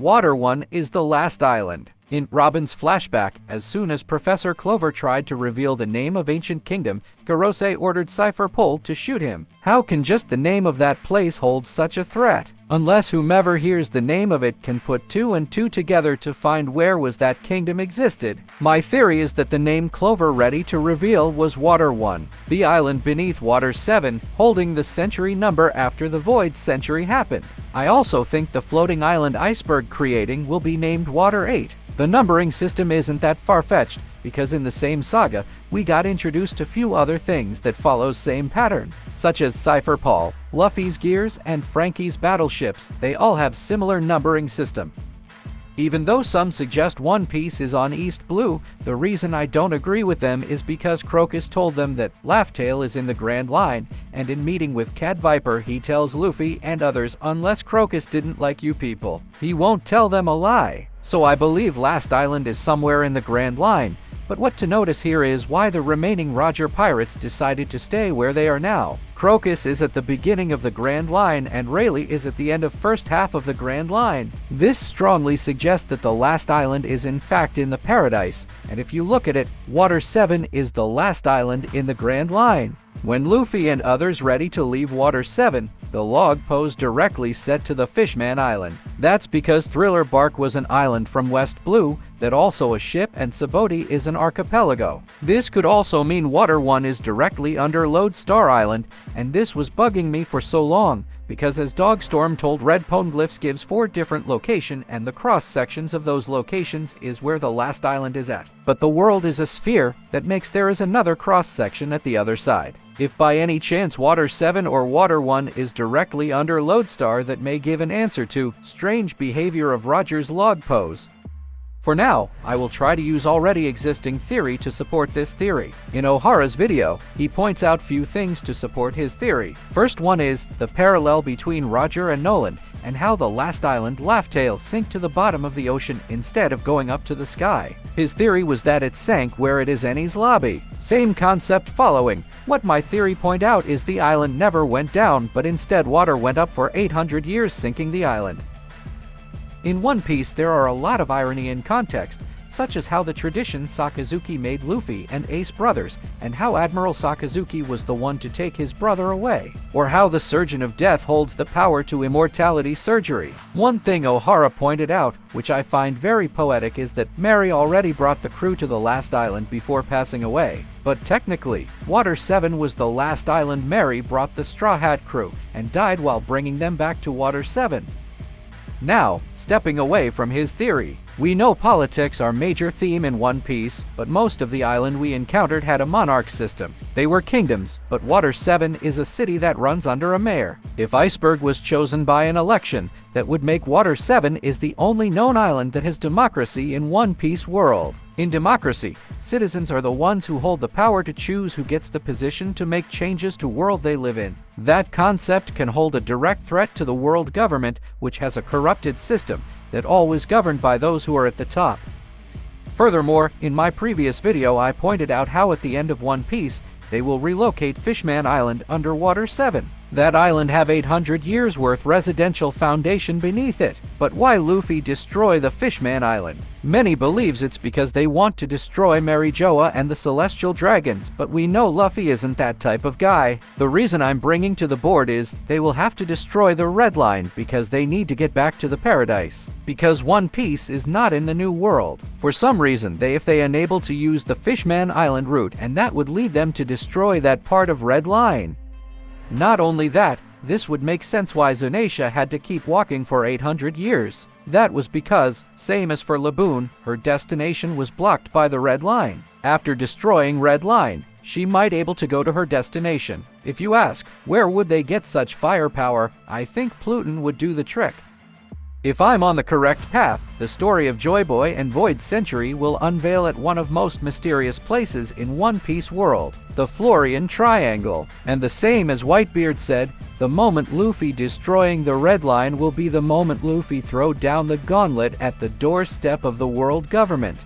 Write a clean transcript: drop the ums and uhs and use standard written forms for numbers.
Water-1 is the last island. In Robin's flashback, as soon as Professor Clover tried to reveal the name of Ancient Kingdom, Garose ordered Cypher Pole to shoot him. How can just the name of that place hold such a threat? Unless whomever hears the name of it can put two and two together to find where was that kingdom existed. My theory is that the name Clover ready to reveal was Water-1, the island beneath Water-7, holding the century number after the Void Century happened. I also think the floating island iceberg creating will be named Water-8. The numbering system isn't that far-fetched, because in the same saga, we got introduced to few other things that follow same pattern, such as Cypher Paul, Luffy's gears, and Frankie's battleships. They all have similar numbering system. Even though some suggest One Piece is on East Blue, the reason I don't agree with them is because Crocus told them that Laugh-Tale is in the Grand Line, and in meeting with Cat Viper he tells Luffy and others unless Crocus didn't like you people, he won't tell them a lie. So I believe Last Island is somewhere in the Grand Line, but what to notice here is why the remaining Roger pirates decided to stay where they are now. Crocus is at the beginning of the Grand Line and Rayleigh is at the end of first half of the Grand Line. This strongly suggests that the last island is in fact in the Paradise, and if you look at it, Water-7 is the last island in the Grand Line. When Luffy and others ready to leave Water-7, the log pose directly set to the Fishman Island. That's because Thriller Bark was an island from West Blue, that also a ship, and Sabaody is an archipelago. This could also mean Water-1 is directly under Lodestar Island, and this was bugging me for so long, because as Dogstorm told Red Poneglyphs gives 4 different locations and the cross sections of those locations is where the last island is at. But the world is a sphere, that makes there is another cross section at the other side. If by any chance Water-7 or Water-1 is directly under Lodestar, that may give an answer to strange behavior of Roger's log pose. For now, I will try to use already existing theory to support this theory. In O'Hara's video, he points out few things to support his theory. First one is the parallel between Roger and Nolan, and how the last island, Laugh-Tale, sank to the bottom of the ocean instead of going up to the sky. His theory was that it sank where it is Enies Lobby. Same concept following. What my theory point out is the island never went down, but instead water went up for 800 years sinking the island. In One Piece, there are a lot of irony in context, such as how the tradition Sakazuki made Luffy and Ace brothers, and how Admiral Sakazuki was the one to take his brother away, or how the Surgeon of Death holds the power to immortality surgery. One thing O'Hara pointed out, which I find very poetic, is that Mary already brought the crew to the last island before passing away. But technically, Water-7 was the last island Mary brought the Straw Hat crew, and died while bringing them back to Water-7. Now, stepping away from his theory, we know politics are major theme in One Piece, but most of the island we encountered had a monarch system. They were kingdoms, but Water-7 is a city that runs under a mayor. If Iceberg was chosen by an election, that would make Water-7 is the only known island that has democracy in One Piece world. In democracy, citizens are the ones who hold the power to choose who gets the position to make changes to world they live in. That concept can hold a direct threat to the world government, which has a corrupted system that always governed by those who are at the top. Furthermore, in my previous video I pointed out how at the end of One Piece, they will relocate Fishman Island under Water-7. That island have 800 years worth residential foundation beneath it. But why Luffy destroy the Fishman Island? Many believes it's because they want to destroy Mary Joa and the Celestial Dragons, but we know Luffy isn't that type of guy. The reason I'm bringing to the board is they will have to destroy the Red Line because they need to get back to the Paradise. Because One Piece is not in the New World. For some reason, if they unable to use the Fishman Island route, and that would lead them to destroy that part of Red Line. Not only that, this would make sense why Zunisha had to keep walking for 800 years. That was because, same as for Laboon, her destination was blocked by the Red Line. After destroying Red Line, she might able to go to her destination. If you ask, where would they get such firepower, I think Pluton would do the trick. If I'm on the correct path, the story of Joy Boy and Void Century will unveil at one of most mysterious places in One Piece world, the Florian Triangle. And the same as Whitebeard said, the moment Luffy destroying the Red Line will be the moment Luffy throw down the gauntlet at the doorstep of the world government.